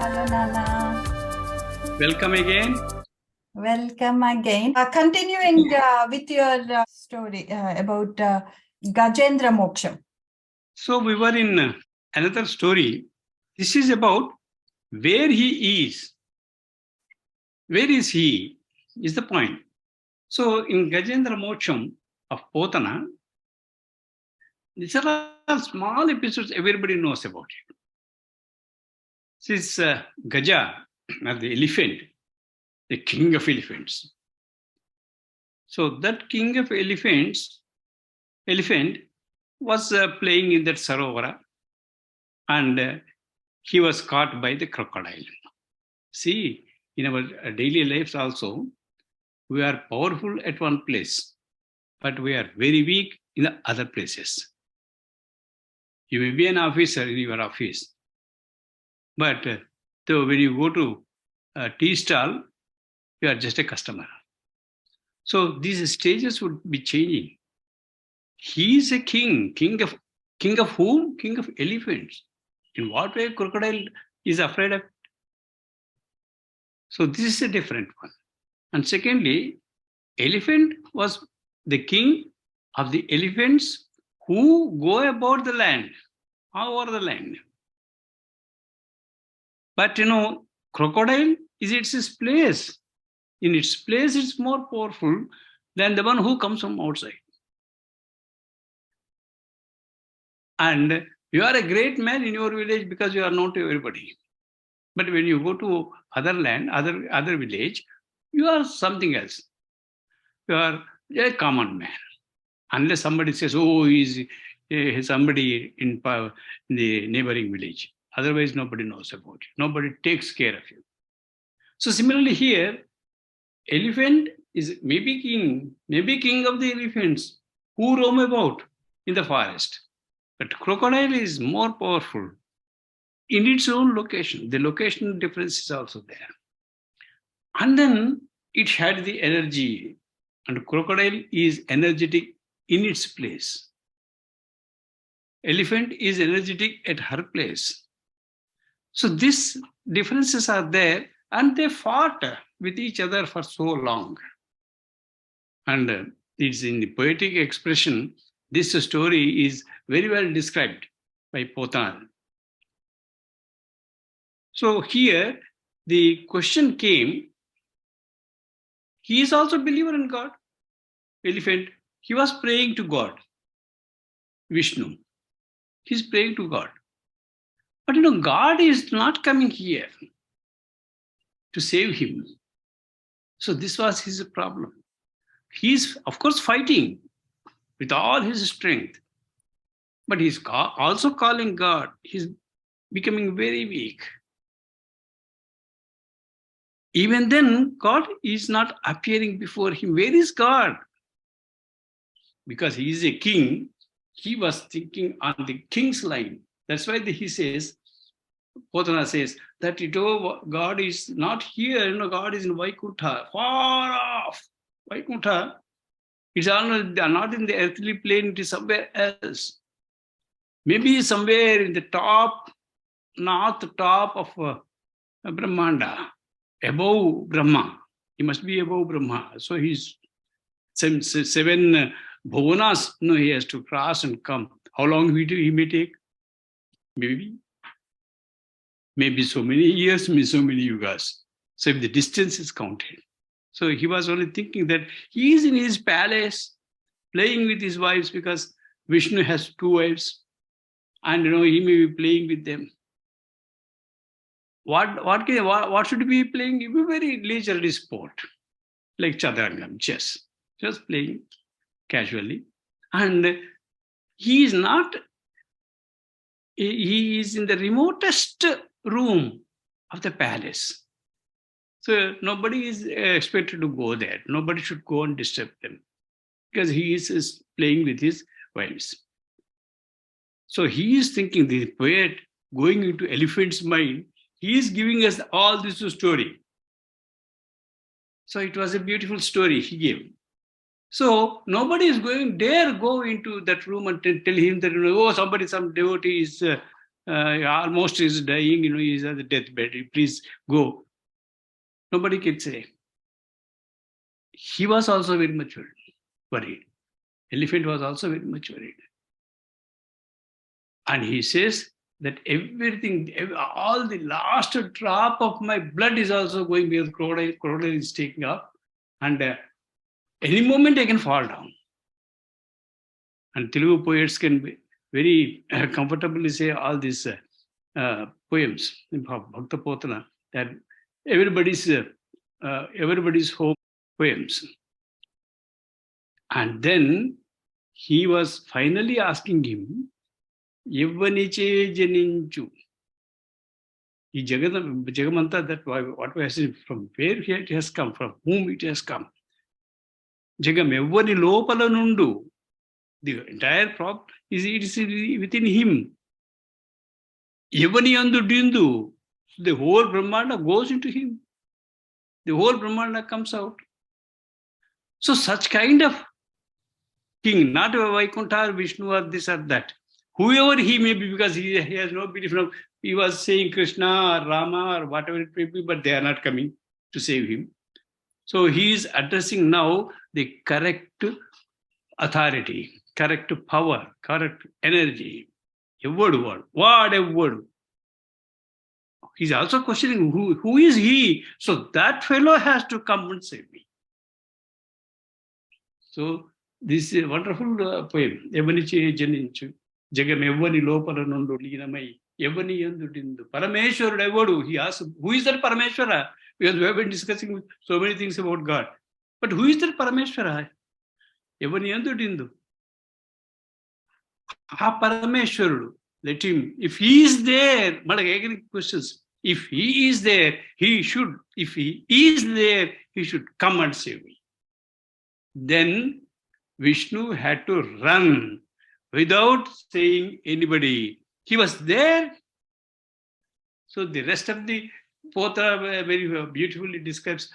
Hello, Nana. Welcome again. Welcome again. Continuing with your story about Gajendra Moksham. So we were in another story. This is about where he is. Where is he? Is the point. So in Gajendra Moksham of Potana, these are all small episodes everybody knows about it. This is Gaja, the elephant, the king of elephants. So that king of elephant was playing in that Sarovara, and he was caught by the crocodile. See, in our daily lives also, we are powerful at one place, but we are very weak in the other places. You may be an officer in your office, but when you go to a tea stall, you are just a customer. So these stages would be changing. He is a king of whom? King of elephants. In what way crocodile is afraid of? So this is a different one. And secondly, elephant was the king of the elephants who go about the land, all over the land. But crocodile is its place. In its place, it's more powerful than the one who comes from outside. And you are a great man in your village because you are known to everybody. But when you go to other land, other village, you are something else. You are a common man. Unless somebody says, oh, he's somebody in the neighboring village. Otherwise, nobody knows about you. Nobody takes care of you. So similarly here, elephant is maybe king of the elephants who roam about in the forest. But crocodile is more powerful in its own location. The location difference is also there. And then it had the energy, and crocodile is energetic in its place. Elephant is energetic at her place. So these differences are there, and they fought with each other for so long. And it's in the poetic expression, this story is very well described by Potana. So here, the question came, he is also a believer in God. Elephant, he was praying to God, Vishnu. He's praying to God. But God is not coming here to save him. So this was his problem. He's, of course, fighting with all his strength. But he's also calling God. He's becoming very weak. Even then, God is not appearing before him. Where is God? Because he is a king, he was thinking on the king's line. That's why he says, Potana says, that God is not here, God is in Vaikuntha, far off. Vaikuntha, it's not in the earthly plane, it is somewhere else. Maybe somewhere in the north top of Brahmanda, above Brahma. He must be above Brahma. So he's seven bhuvanas, he has to cross and come. How long he may take? Maybe so many years, maybe so many yugas. So if the distance is counted. So he was only thinking that he is in his palace, playing with his wives, because Vishnu has two wives, and he may be playing with them. What should he be playing? It would be very leisurely sport, like chaturangam, chess, just playing casually. And he is in the remotest room of the palace. So nobody is expected to go there. Nobody should go and disturb them, because he is playing with his wives. So he is thinking, the poet going into elephant's mind, he is giving us all this story. So it was a beautiful story he gave. So nobody is dare go into that room and tell him that, some devotee is almost is dying, he's at the deathbed. Please go. Nobody can say. He was also very much worried. Elephant was also very much worried. And he says that everything, all the last drop of my blood is also going because crocodile is taking up. And any moment I can fall down. And Telugu poets can very comfortably say all these poems in Bhakta Potana, that everybody's home poems. And then he was finally asking him, Yevaniche Janinchu. Jagamanta, that what was it, from where it has come, from whom it has come. Jagam Evani Lopala Nundu. The entire problem is within him. Evani Andu Dindu. The whole Brahmanda goes into him. The whole Brahmanda comes out. So such kind of king, not a Vaikuntha, Vishnu, or this or that. Whoever he may be, because he has no belief. He was saying Krishna or Rama or whatever it may be, but they are not coming to save him. So he is addressing now the correct authority, correct power, correct energy. A word. What a word. He's also questioning who is he? So that fellow has to come and save me. So this is a wonderful poem. Evaniche Janinchu. Jagam Evani Lopala Nundu Linamai. Evani Yandu Dindu. Parameshwara Evodu. He asked, who is that Parameshwara? Because we have been discussing so many things about God. But who is that Parameshwara? Evani Yandu Dindu. Parameshwarudu. Let him, if he is there, again questions. If he is there, he should. If he is there, he should come and save me. Then Vishnu had to run without saying anybody. He was there. So the rest of the Potra very beautifully describes.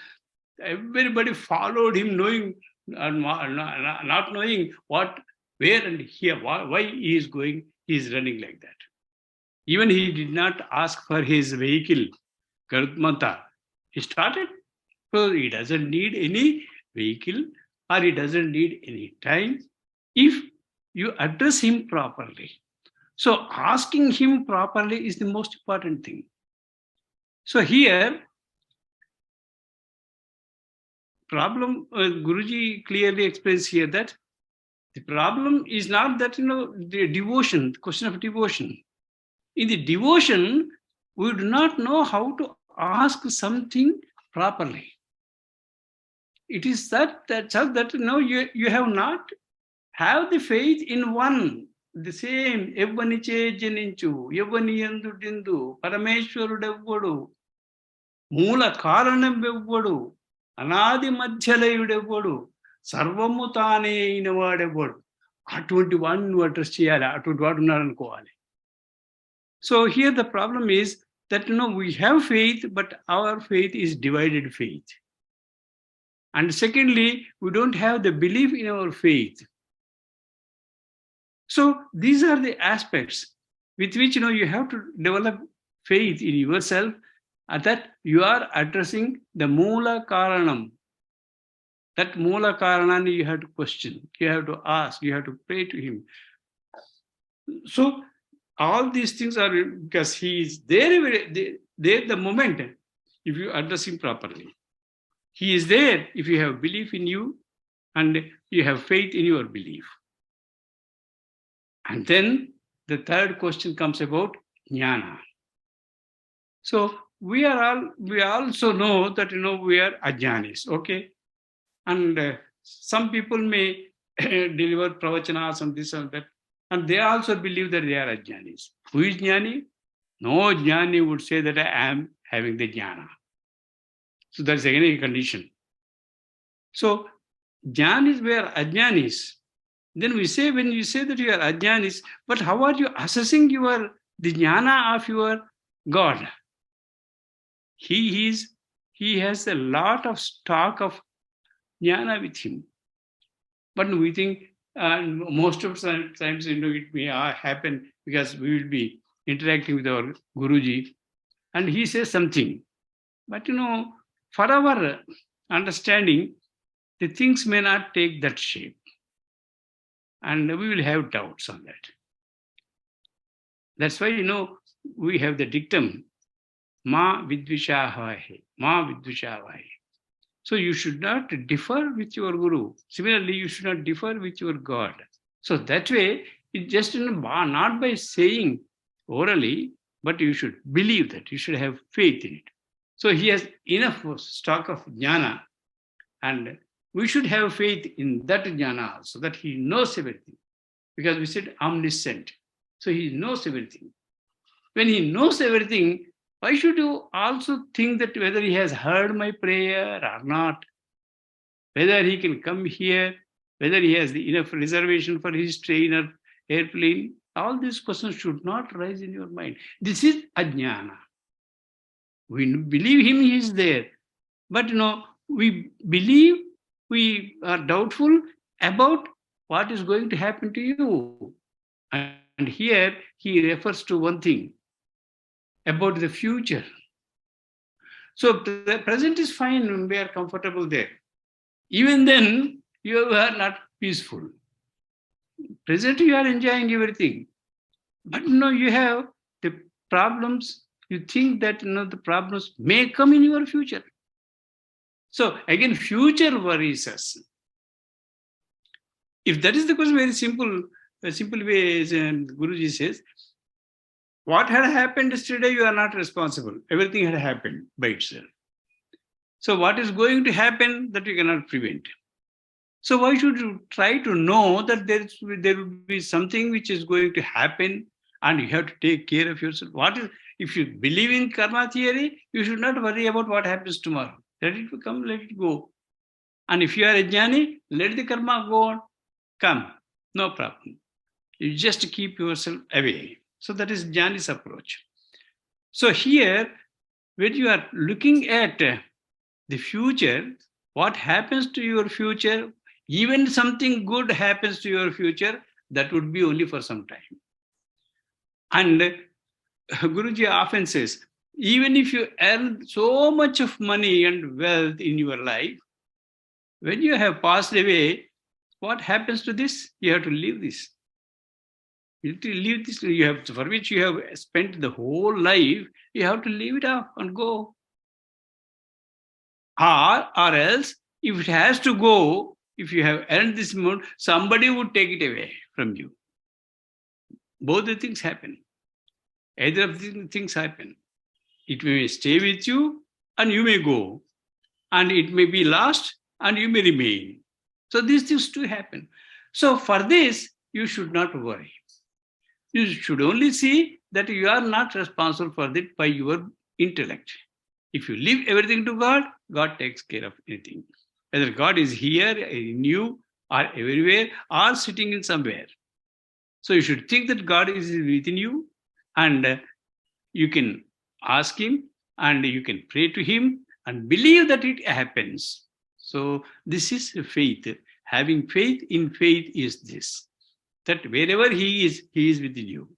Everybody followed him, knowing, not knowing what, where and here, why he is going. He is running like that. Even he did not ask for his vehicle, Garudmanta. He started. So he doesn't need any vehicle or he doesn't need any time if you address him properly. So asking him properly is the most important thing. So here, problem, Guruji clearly explains here that the problem is not that, the devotion, the question of devotion. In the devotion, we do not know how to ask something properly. It is that you have not have the faith in one, the same. Evaniche Janinchu, Evaniyandu Dindu, Parameshwarudevodu, Mula Karanam Bevodu, Anadi Madhyalayudevodu, Sarvamutane in a word about. At-21 address cheyala, at-21 unnarankovali. So here the problem is that we have faith, but our faith is divided faith. And secondly, we don't have the belief in our faith. So these are the aspects with which you have to develop faith in yourself, and that you are addressing the Mula Karanam. That Mula Karanani you have to question, you have to ask, you have to pray to him. So all these things are because he is there the moment if you address him properly. He is there if you have belief in you and you have faith in your belief. And then the third question comes about Jnana. So we also know that we are ajnanis, okay? And some people may deliver pravachanas and this and that, and they also believe that they are ajnanis. Who is jnani? No jnani would say that I am having the jnana. So that's again a condition. So jnanis were ajnanis. Then we say, when you say that you are ajnanis, but how are you assessing the jnana of your God? He has a lot of stock of jnana with him. But we think, most of the times, it may happen because we will be interacting with our Guruji, and he says something. But for our understanding, the things may not take that shape. And we will have doubts on that. That's why, we have the dictum, Ma vidvishavahe, Ma vidvishavahe. So you should not differ with your Guru. Similarly, you should not differ with your God. So that way, it just not by saying orally, but you should believe that. You should have faith in it. So he has enough stock of jnana, and we should have faith in that jnana also, that he knows everything. Because we said omniscient. So he knows everything. When he knows everything, why should you also think that whether he has heard my prayer or not, whether he can come here, whether he has enough reservation for his train or airplane? All these questions should not rise in your mind. This is ajnana. We believe him, he is there. But we believe, we are doubtful about what is going to happen to you. And here he refers to one thing about the future. So the present is fine when we are comfortable there. Even then, you are not peaceful. Present, you are enjoying everything. But you have the problems. You think that the problems may come in your future. So again, future worries us. If that is the question, very simple, a simple way is, Guruji says, what had happened yesterday, you are not responsible. Everything had happened by itself. So what is going to happen, that you cannot prevent. So why should you try to know that there will be something which is going to happen and you have to take care of yourself? If you believe in karma theory, you should not worry about what happens tomorrow. Let it come, let it go. And if you are a jnani, let the karma go on. Come, no problem. You just keep yourself away. So that is jnani's approach. So here, when you are looking at the future, what happens to your future, even something good happens to your future, that would be only for some time. And Guruji often says, even if you earn so much of money and wealth in your life, when you have passed away, what happens to this? You have to leave this. You have to leave this. For which you have spent the whole life, you have to leave it off and go. Or else, if it has to go, if you have earned this amount, somebody would take it away from you. Both the things happen. Either of these things happen. It may stay with you and you may go. And it may be lost and you may remain. So these things do happen. So for this, you should not worry. You should only see that you are not responsible for it by your intellect. If you leave everything to God, God takes care of anything. Whether God is here, in you, or everywhere, or sitting in somewhere. So you should think that God is within you, and you can ask him, and you can pray to him, and believe that it happens. So this is faith. Having faith in faith is this, that wherever he is within you.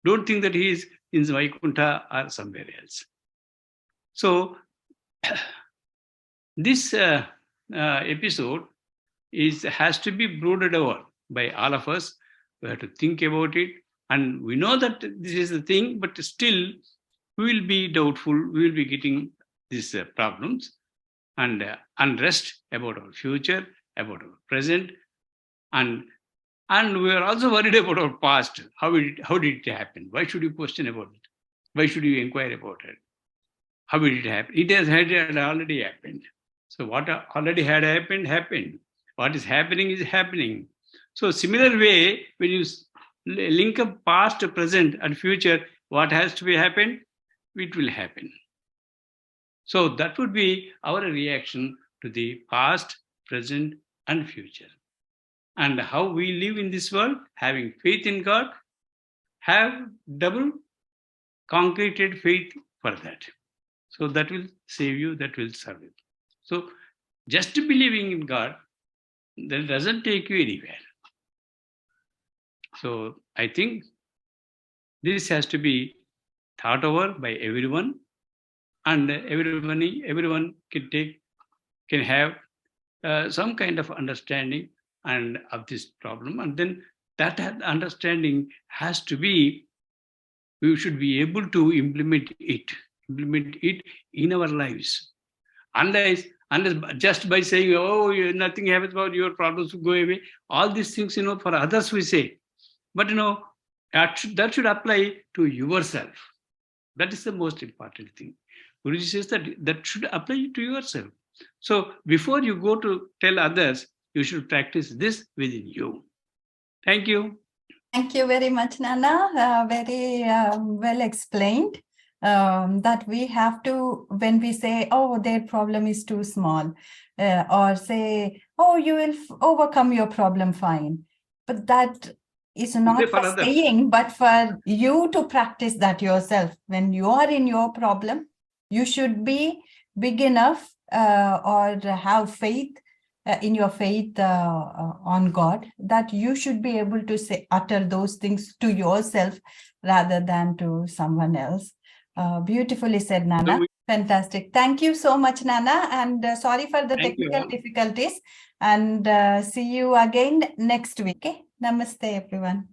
Don't think that he is in Vaikuntha or somewhere else. So this episode has to be brooded over by all of us. We have to think about it. And we know that this is the thing, but still we will be doubtful. We will be getting these problems and unrest about our future, about our present. And we are also worried about our past. How did it happen? Why should you question about it? Why should you inquire about it? How did it happen? It had already happened. So what already had happened, happened. What is happening is happening. So similar way, when you link up past, present, and future, what has to be happened, it will happen. So that would be our reaction to the past, present, and future. And how we live in this world, having faith in God, have double concreted faith for that. So that will save you, that will serve you. So just believing in God, that doesn't take you anywhere. So I think This has to be thought over by everyone, and everyone can have some kind of understanding and of this problem, and then that understanding has to be, we should be able to implement it in our lives. Unless just by saying, oh, nothing happens about your problems will go away, all these things, for others we say, but that should apply to yourself. That is the most important thing. Guruji says that should apply to yourself. So before you go to tell others, you should practice this within you. Thank you. Thank you very much, Nana. Very well explained. That we have to, when we say, oh, their problem is too small, or say, oh, you will overcome your problem fine. But that is not for saying, but for you to practice that yourself. When you are in your problem, you should be big enough or have faith in your faith on God, that you should be able to utter those things to yourself rather than to someone else. Beautifully said, Nana. Fantastic. Thank you so much, Nana. And sorry for the technical difficulties. And see you again next week. Okay? Namaste, everyone.